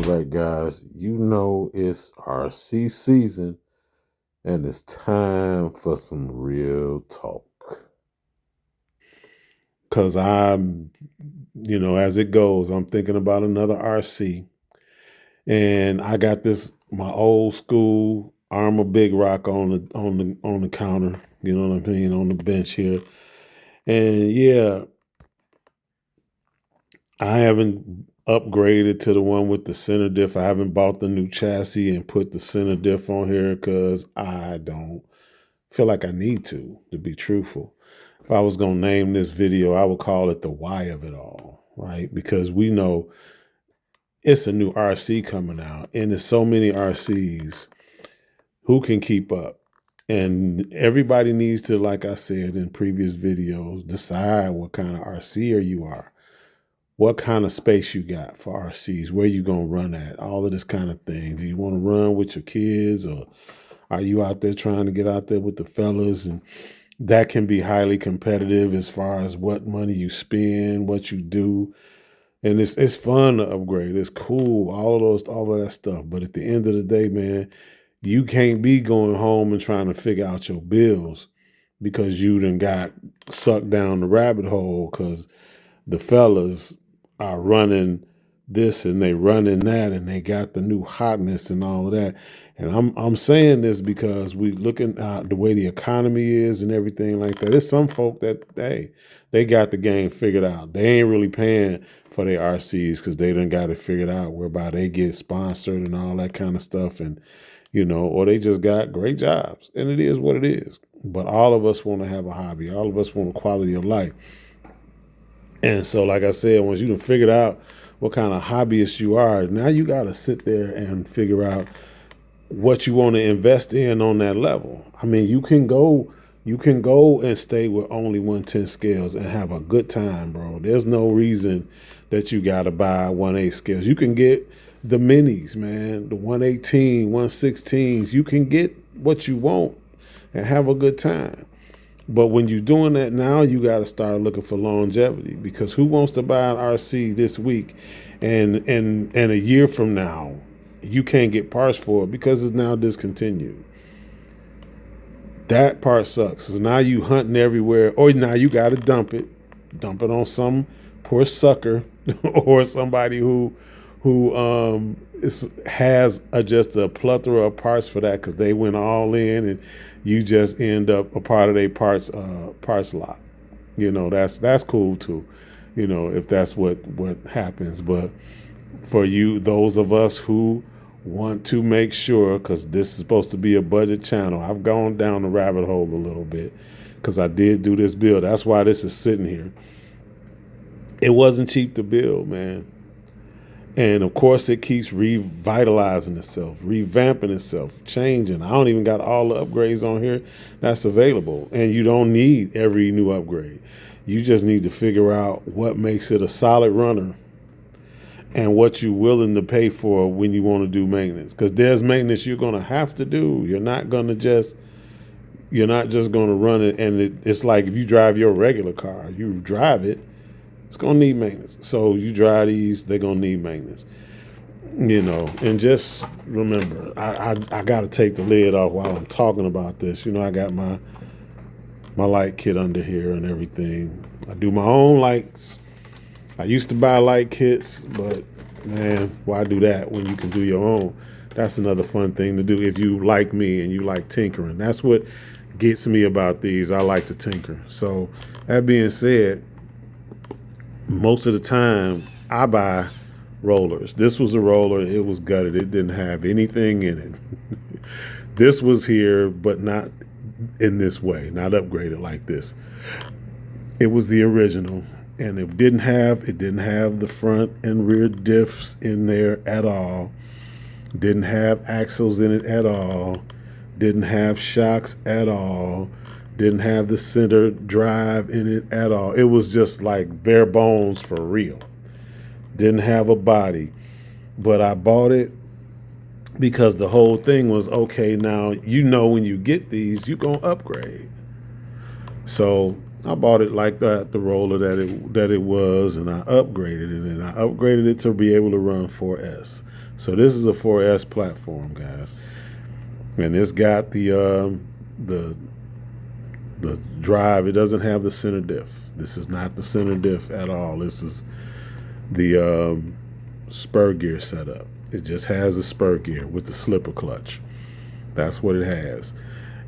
right, guys, you know it's RC season and it's time for some real talk. Because as it goes, I'm thinking about another RC, and I got my old school Armor Big Rock on the counter. You know what I mean, on the bench here, and yeah, I haven't upgraded to the one with the center diff. I haven't bought the new chassis and put the center diff on here because I don't feel like I need to be truthful. If I was going to name this video, I would call it the why of it all, right? Because we know it's a new RC coming out and there's so many RCs. Who can keep up? And everybody needs to, like I said in previous videos, decide what kind of RCer you are. What kind of space you got for RCs, where you gonna run at, all of this kind of thing. Do you want to run with your kids, or are you out there trying to get out there with the fellas? And that can be highly competitive as far as what money you spend, what you do. And it's fun to upgrade. It's cool, all of that stuff. But at the end of the day, man, you can't be going home and trying to figure out your bills because you done got sucked down the rabbit hole because the fellas are running this and they running that and they got the new hotness and all of that. And I'm saying this because we looking at the way the economy is and everything like that. There's some folk that, hey, they got the game figured out. They ain't really paying for their RCs because they done got it figured out whereby they get sponsored and all that kind of stuff. And, or they just got great jobs. And it is what it is. But all of us want to have a hobby. All of us want a quality of life. And so, like I said, once you done figured out what kind of hobbyist you are, now you got to sit there and figure out what you want to invest in on that level. I mean, you can go and stay with only 110 scales and have a good time, bro. There's no reason that you got to buy 1/8 scales. You can get the minis, man, the 118, 116s. You can get what you want and have a good time. But when you're doing that now, you got to start looking for longevity, because who wants to buy an RC this week and a year from now you can't get parts for it because it's now discontinued? That part sucks. So now you hunting everywhere, or now you got to dump it on some poor sucker or somebody who has just a plethora of parts for that because they went all in, and you just end up a part of their parts lot. That's cool too, if that's what happens. But for you, those of us who want to make sure, because this is supposed to be a budget channel, I've gone down the rabbit hole a little bit because I did do this build. That's why this is sitting here. It wasn't cheap to build, man. And of course, it keeps revitalizing itself, revamping itself, changing. I don't even got all the upgrades on here that's available. And you don't need every new upgrade. You just need to figure out what makes it a solid runner and what you're willing to pay for when you want to do maintenance. Because there's maintenance you're going to have to do. You're not just going to run it. And it's like if you drive your regular car, you drive it, it's going to need maintenance. So you drive these, they're going to need maintenance. And just remember, I got to take the lid off while I'm talking about this. I got my light kit under here and everything. I do my own lights. I used to buy light kits, but man, why do that when you can do your own? That's another fun thing to do if you like me and you like tinkering. That's what gets me about these. I like to tinker. So that being said, most of the time I buy rollers. This was a roller. It was gutted. It didn't have anything in it. This was here, but not in this way, not upgraded like this. It was the original, and it didn't have the front and rear diffs in there at all. Didn't have axles in it at all. Didn't have shocks at all. Didn't have the center drive in it at all. It was just like bare bones for real. Didn't have a body. But I bought it because the whole thing was, okay, now when you get these, you're going to upgrade. So I bought it like that, the roller that it was, and I upgraded it, and I upgraded it to be able to run 4S. So this is a 4S platform, guys, and it's got the drive. It doesn't have the center diff. This is not the center diff at all. This is the spur gear setup. It just has a spur gear with the slipper clutch. That's what it has.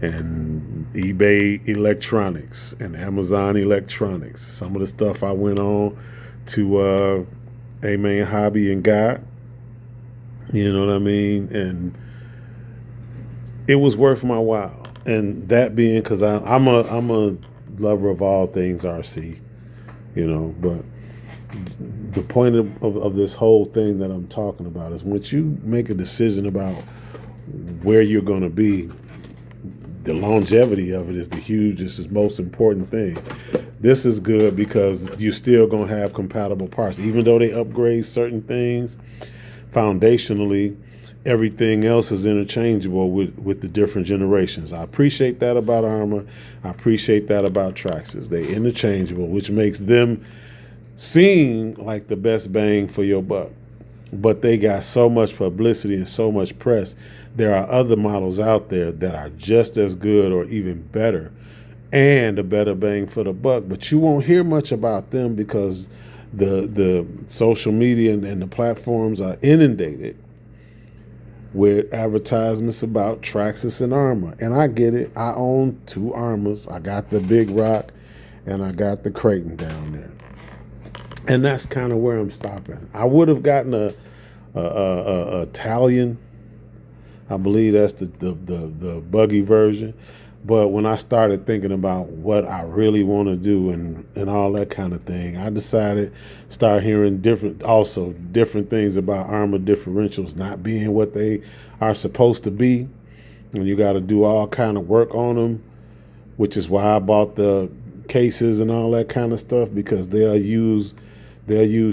And eBay Electronics and Amazon Electronics. Some of the stuff I went on to A-Man Hobby and got, you know what I mean? And it was worth my while. And that being because I'm a lover of all things RC, you know, but the point of this whole thing that I'm talking about is once you make a decision about where you're going to be, the longevity of it is the hugest, is most important thing. This is good because you're still going to have compatible parts. Even though they upgrade certain things, foundationally, everything else is interchangeable with the different generations. I appreciate that about Arrma. I appreciate that about Traxxas. They're interchangeable, which makes them seem like the best bang for your buck. But they got so much publicity and so much press. There are other models out there that are just as good or even better and a better bang for the buck. But you won't hear much about them because the social media and the platforms are inundated with advertisements about Traxxas and Arrma. And I get it. I own 2 Arrmas. I got the Big Rock and I got the Creighton down there. And that's kind of where I'm stopping. I would have gotten a Italian. I believe that's the buggy version. But when I started thinking about what I really want to do and all that kind of thing, I decided start hearing different things about Arrma differentials not being what they are supposed to be. And you got to do all kind of work on them, which is why I bought the cases and all that kind of stuff, because they'll use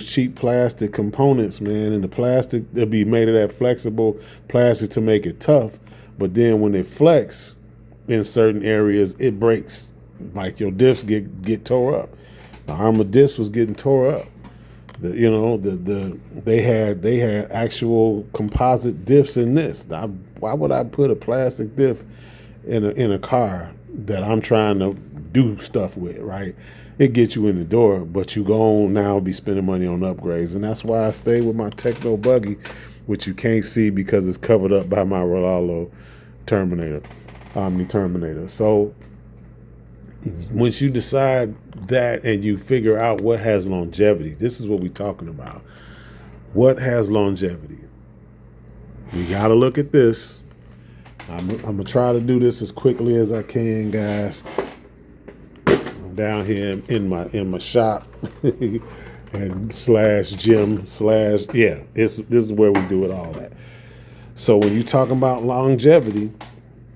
cheap plastic components, man, and the plastic, they'll be made of that flexible plastic to make it tough. But then when they flex in certain areas, it breaks. Like your diffs get tore up. The Arrma diffs was getting tore up. They had actual composite diffs in this. Why would I put a plastic diff in a car that I'm trying to do stuff with, right? It gets you in the door, but you go on now be spending money on upgrades. And that's why I stay with my Techno buggy, which you can't see because it's covered up by my Rolalo Omni Terminator. So once you decide that and you figure out what has longevity, this is what we're talking about. What has longevity? We got to look at this. I'm going to try to do this as quickly as I can, guys. Down here in my shop and /gym this is where we do it all at. So when you're talking about longevity,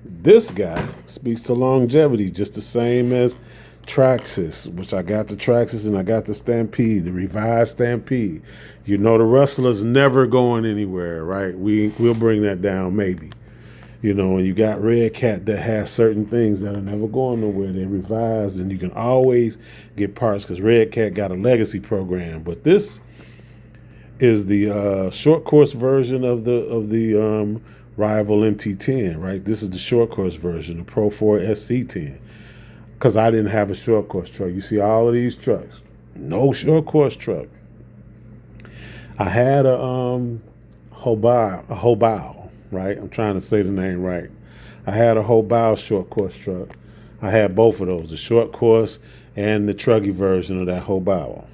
this guy speaks to longevity just the same as Traxxas, which I got the Traxxas and I got the Stampede, the revised Stampede. You know the Rustler's never going anywhere, right? We'll bring that down maybe. You know, and you got Red Cat that has certain things that are never going nowhere. They're revised, and you can always get parts because Red Cat got a legacy program. But this is the short course version of the rival MT10, right? This is the short course version, the Pro 4 SC10. Because I didn't have a short course truck. You see all of these trucks, no short course truck. I had a Hobao. Right, I'm trying to say the name right. I had a Hobao short course truck. I had both of those, the short course and the truggy version of that Hobao.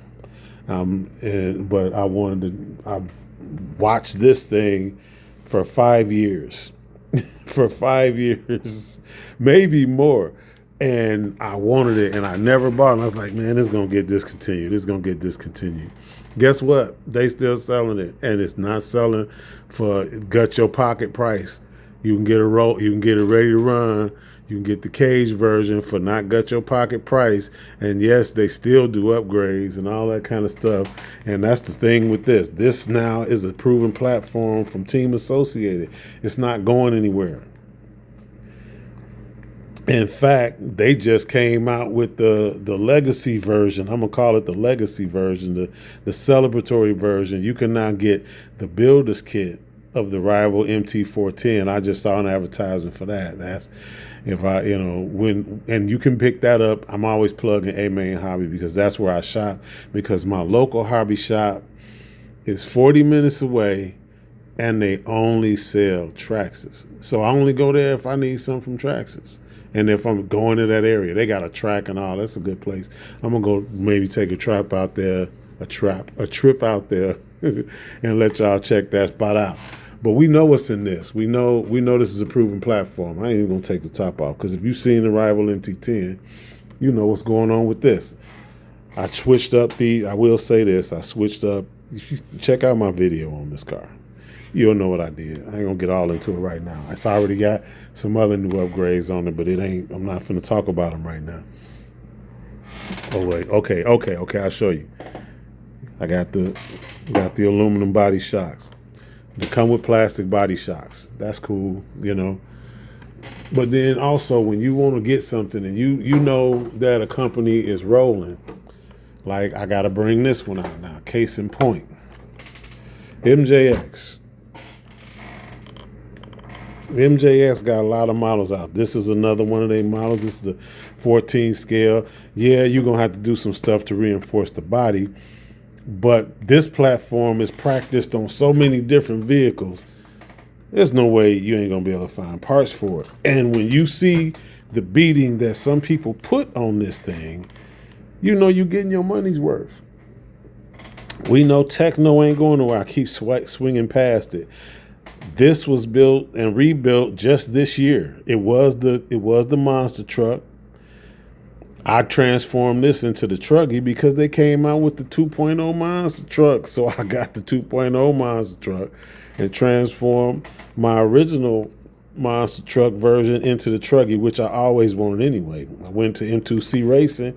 But I watched this thing for 5 years, for 5 years, maybe more. And I wanted it, and I never bought it. And I was like, man, it's gonna get discontinued. It's gonna get discontinued. Guess what? They still selling it, and it's not selling for gut your pocket price. You can get you can get it ready to run. You can get the cage version for not gut your pocket price. And yes, they still do upgrades and all that kind of stuff. And that's the thing with this. This now is a proven platform from Team Associated. It's not going anywhere. In fact, they just came out with the legacy version. I'm gonna call it the legacy version, the celebratory version. You can now get the builder's kit of the rival MT410. I just saw an advertisement for that. That's if I, when, and you can pick that up. I'm always plugging A Main Hobby because that's where I shop, because my local hobby shop is 40 minutes away and they only sell Traxxas. So I only go there if I need something from Traxxas. And if I'm going to that area, they got a track and all. That's a good place. I'm gonna go maybe take a trip out there, a trip out there, and let y'all check that spot out. But we know what's in this. We know this is a proven platform. I ain't even gonna take the top off because if you've seen the rival MT10, you know what's going on with this. I switched up I will say this. I switched up. If you check out my video on this car, you'll know what I did. I ain't gonna get all into it right now. It's already got some other new upgrades on it, but I'm not finna talk about them right now. Oh wait, okay. I'll show you. I got the aluminum body shocks. They come with plastic body shocks. That's cool, But then also when you want to get something and you know that a company is rolling, like I gotta bring this one out now. Case in point, MJX. MJX got a lot of models out. This is another one of their models. This is the 14 scale. Yeah, you're going to have to do some stuff to reinforce the body. But this platform is practiced on so many different vehicles. There's no way you ain't going to be able to find parts for it. And when you see the beating that some people put on this thing, you know you're getting your money's worth. We know Techno ain't going nowhere. I keep swinging past it. This was built and rebuilt just this year. It was the monster truck. I transformed this into the Truggy because they came out with the 2.0 monster truck. So I got the 2.0 monster truck and transformed my original monster truck version into the Truggy, which I always wanted anyway. I went to M2C Racing,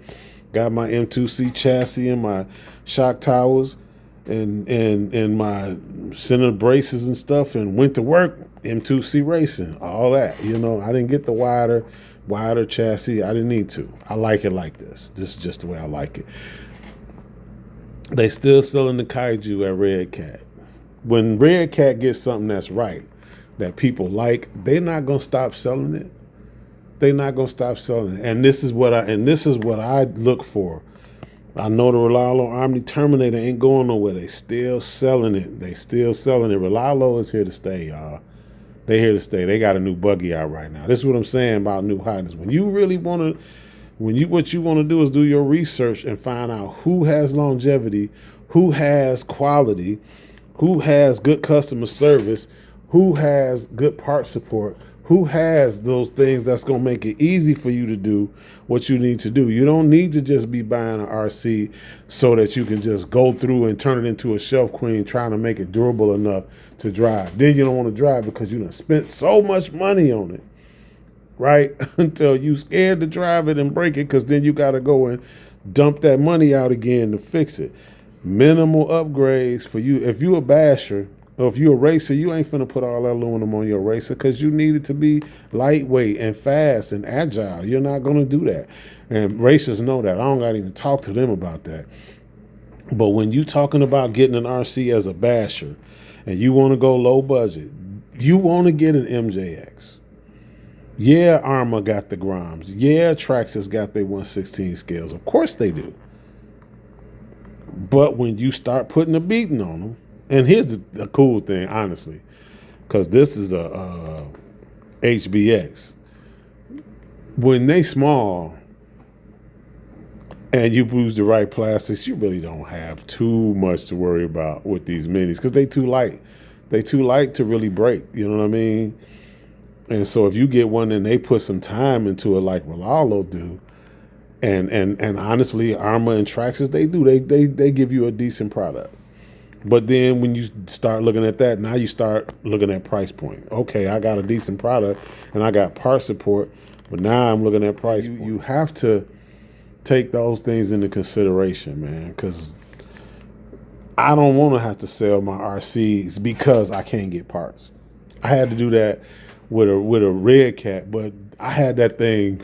got my M2C chassis and my shock towers and my center braces and stuff, and went to work. M2C Racing, all that. I didn't get the wider chassis. I didn't need to. I like it like this. This is just the way I like it. They still selling the Kaiju at Red Cat. When Red Cat gets something that's right, that people like, they're not gonna stop selling it. They're not gonna stop selling it. And this is what I look for. I know the Relalo Omni Terminator ain't going nowhere. They still selling it. Relalo is here to stay, y'all. They here to stay. They got a new buggy out right now. This is what I'm saying about new hotness. When you really want to, what you want to do is do your research and find out who has longevity, who has quality, who has good customer service, who has good part support, who has those things that's going to make it easy for you to do what you need to do. You don't need to just be buying an RC so that you can just go through and turn it into a shelf queen trying to make it durable enough to drive. Then you don't want to drive because you done spent so much money on it, right? Until you scared to drive it and break it, because then you got to go and dump that money out again to fix it. Minimal upgrades for you. If you a basher, or if you're a racer, you ain't finna put all that aluminum on your racer because you need it to be lightweight and fast and agile. You're not gonna do that. And racers know that. I don't gotta even talk to them about that. But when you talking about getting an RC as a basher and you wanna go low budget, you wanna get an MJX. Yeah, Arrma got the Groms. Yeah, Traxxas got their 1/16 scales. Of course they do. But when you start putting a beating on them, and here's the cool thing, honestly, because this is a HBX. When they small and you use the right plastics, you really don't have too much to worry about with these minis because they too light. They too light to really break. You know what I mean? And so if you get one and they put some time into it like Relalo do, and honestly, Arrma and Traxxas, they do. They give you a decent product. But then when you start looking at that, now you start looking at price point. Okay, I got a decent product and I got part support, but now I'm looking at price point. You have to take those things into consideration, man, because I don't want to have to sell my RCs because I can't get parts. I had to do that with a red cap. But I had that thing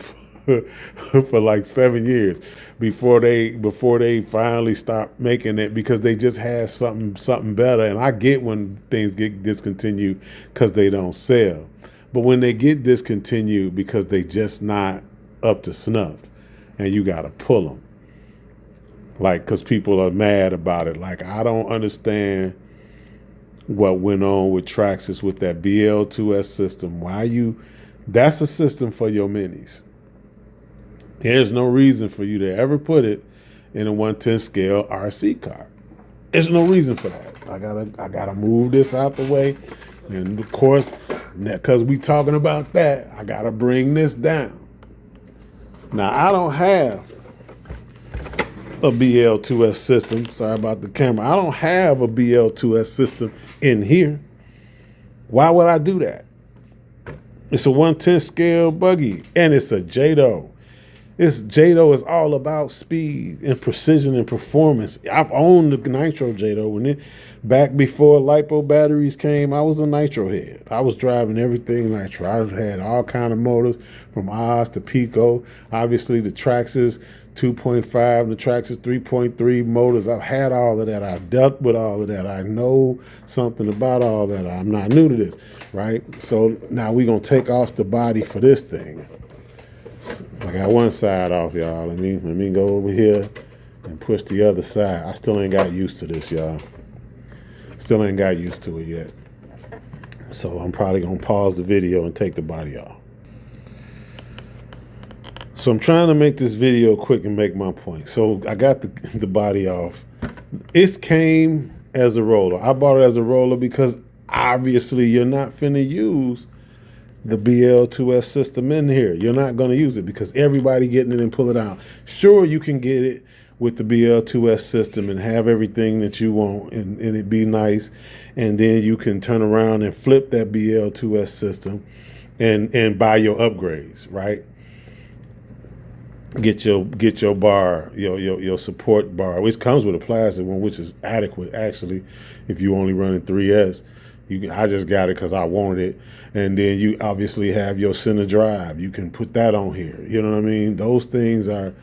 for like 7 years before they finally stopped making it because they just had something better. And I get when things get discontinued because they don't sell, but when they get discontinued because they just not up to snuff, and you got to pull them, like, because people are mad about it. Like, I don't understand what went on with Traxxas with that BL2S system. Why you? That's a system for your minis. There's no reason for you to ever put it in a 110 scale RC car. There's no reason for that. I gotta move this out the way, and of course, because we talking about that, I gotta bring this down. Now, I don't have a BL2S system. Sorry about the camera. I don't have a BL2S system in here. Why would I do that? It's a 110 scale buggy, and it's a JATO. JATO is all about speed and precision and performance. I've owned the Nitro JATO back before LiPo batteries came. I was a Nitro head. I was driving everything Nitro. I had all kind of motors from Oz to Pico. Obviously the Traxxas 2.5, the Traxxas 3.3 motors. I've had all of that. I've dealt with all of that. I know something about all that. I'm not new to this, right? So now we're gonna take off the body for this thing. I got one side off, y'all. Let me go over here and push the other side. I still ain't got used to this, y'all. Still ain't got used to it yet. So I'm probably gonna pause the video and take the body off. So I'm trying to make this video quick and make my point. So I got the body off. It came as a roller. I bought it as a roller because obviously you're not finna use the BL2S system in here. You're not going to use it because everybody getting it and pull it out. Sure, you can get it with the BL2S system and have everything that you want and it be nice. And then you can turn around and flip that BL2S system and buy your upgrades, right? Get your bar, your support bar, which comes with a plastic one, which is adequate actually if you only running 3S. I just got it because I wanted it. And then you obviously have your center drive. You can put that on here. You know what I mean? Those things are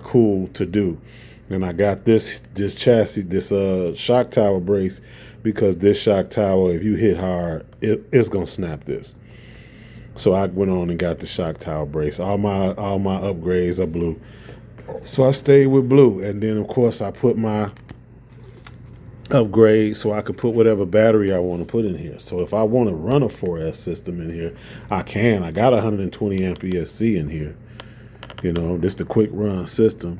cool to do. And I got this chassis, this shock tower brace, because this shock tower, if you hit hard, it's gonna snap this. So I went on and got the shock tower brace. All my upgrades are blue. So I stayed with blue. And then of course I put my upgrade so I could put whatever battery I want to put in here. So if I want to run a 4S system in here, I can. I got 120 amp ESC in here. You know, this the quick run system.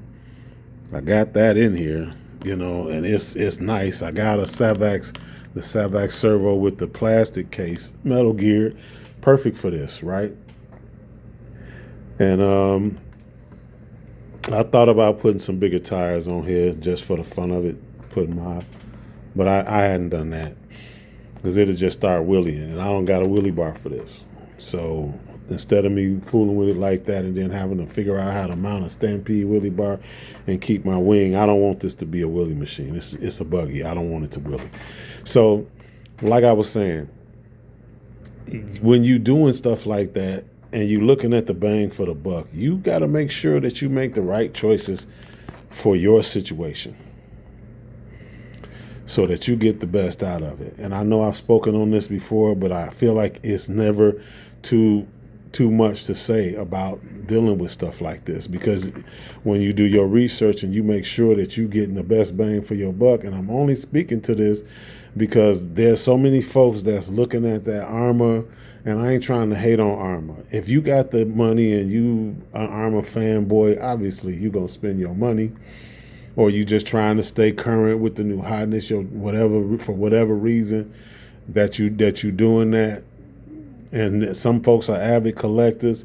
I got that in here, you know, and it's nice. I got the Savax servo with the plastic case, metal gear, perfect for this, right? And I thought about putting some bigger tires on here just for the fun of it, but I hadn't done that because it'll just start wheeling, and I don't got a wheelie bar for this. So instead of me fooling with it like that and then having to figure out how to mount a Stampede wheelie bar and keep my wing, I don't want this to be a wheelie machine. It's a buggy. I don't want it to wheelie. So like I was saying, when you doing stuff like that and you looking at the bang for the buck, you got to make sure that you make the right choices for your situation, so that you get the best out of it. And I know I've spoken on this before, but I feel like it's never too much to say about dealing with stuff like this, because when you do your research and you make sure that you're getting the best bang for your buck, and I'm only speaking to this because there's so many folks that's looking at that Arrma, and I ain't trying to hate on Arrma. If you got the money and you an Arrma fanboy, obviously you're going to spend your money, or you just trying to stay current with the new hotness, or whatever, for whatever reason that you doing that. And some folks are avid collectors.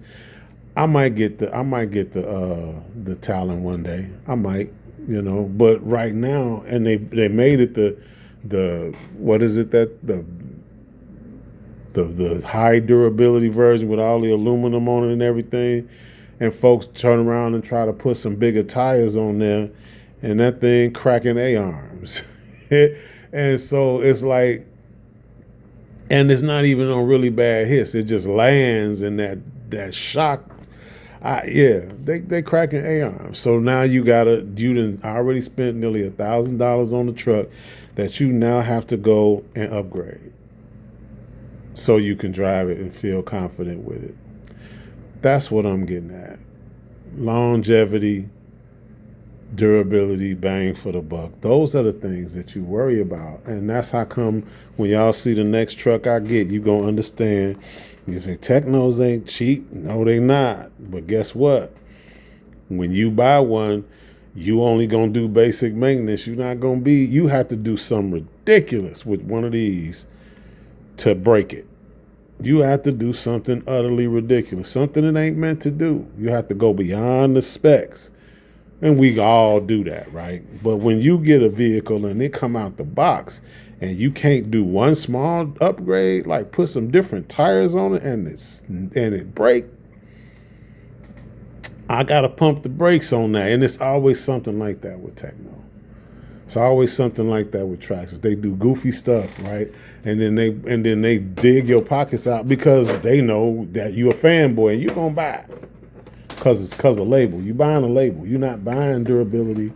I might get the Talon one day. I might, you know. But right now, and they made it the what is it, that the high durability version with all the aluminum on it and everything. And folks turn around and try to put some bigger tires on there, and that thing cracking A-arms. And so it's like, and it's not even on really bad hits. It just lands in that shock. Yeah, they cracking A-arms. So now you done already spent nearly $1,000 on the truck that you now have to go and upgrade so you can drive it and feel confident with it. That's what I'm getting at. Longevity, durability, bang for the buck. Those are the things that you worry about. And that's how come when y'all see the next truck I get, you gonna understand. You say Technos ain't cheap. No, they not. But guess what? When you buy one, you only gonna do basic maintenance. You have to do something ridiculous with one of these to break it. You have to do something utterly ridiculous, something it ain't meant to do. You have to go beyond the specs. And we all do that, right? But when you get a vehicle and it come out the box and you can't do one small upgrade, like put some different tires on it and it break, I gotta pump the brakes on that. And it's always something like that with Techno. It's always something like that with Traxxas. They do goofy stuff, right? And then they dig your pockets out because they know that you a fanboy and you gonna buy it. Because of label. You buying a label. You're not buying durability.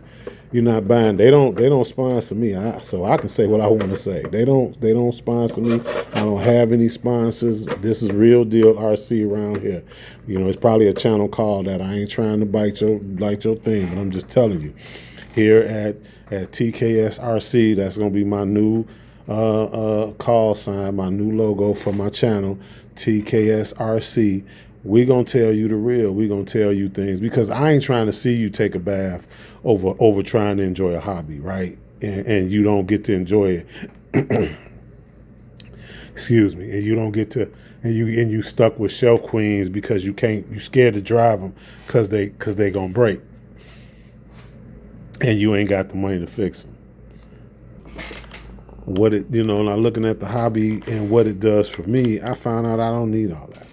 You're not buying. They don't sponsor me. So I can say what I want to say. They don't sponsor me. I don't have any sponsors. This is Real Deal RC around here. You know, it's probably a channel called that. I ain't trying to bite your thing, but I'm just telling you. Here at TKS RC, that's gonna be my new call sign, my new logo for my channel, TKS RC. We gonna tell you the real. We gonna tell you things because I ain't trying to see you take a bath over trying to enjoy a hobby, right? And you don't get to enjoy it. Excuse me. And you don't get to, and you stuck with shelf queens because you scared to drive them because they gonna break, and you ain't got the money to fix them. Now looking at the hobby and what it does for me, I found out I don't need all that.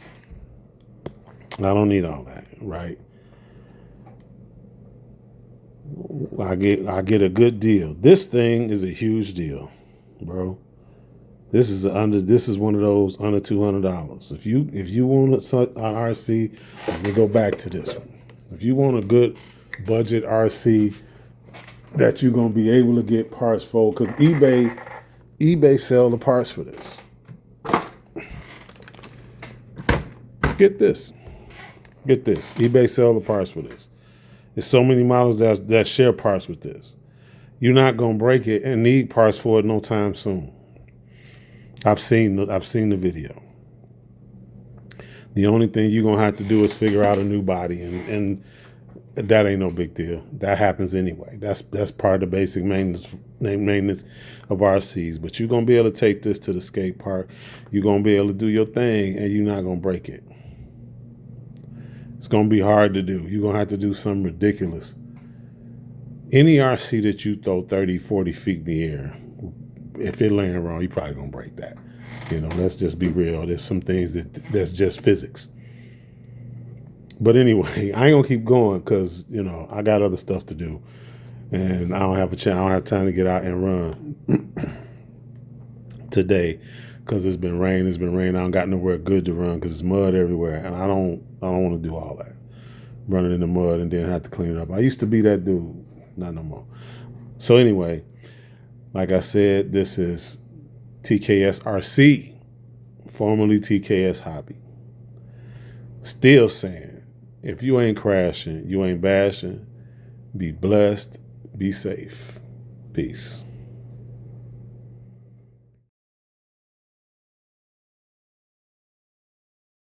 I don't need all that, right? I get a good deal. This thing is a huge deal, bro. This is one of those under $200. If you want an RC, let me go back to this one. If you want a good budget RC that you're gonna be able to get parts for, because eBay sell the parts for this. Get this. eBay sell the parts for this. There's so many models that share parts with this. You're not gonna break it and need parts for it no time soon. I've seen the video. The only thing you're gonna have to do is figure out a new body, and that ain't no big deal. That happens anyway. That's part of the basic maintenance of RCs. But you're gonna be able to take this to the skate park. You're gonna be able to do your thing, and you're not gonna break it. It's gonna be hard to do. You're gonna have to do something ridiculous. Any RC that you throw 30, 40 feet in the air, if it land wrong, you're probably gonna break that. Let's just be real. There's some things that's just physics. But anyway, I ain't gonna keep going because I got other stuff to do, and I don't have time to get out and run today because it's been rain. I don't got nowhere good to run because it's mud everywhere, and I don't want to do all that, running in the mud and then have to clean it up. I used to be that dude, not no more. So anyway, like I said, this is TKS RC, formerly TKS Hobby. Still saying, if you ain't crashing, you ain't bashing, be blessed, be safe. Peace.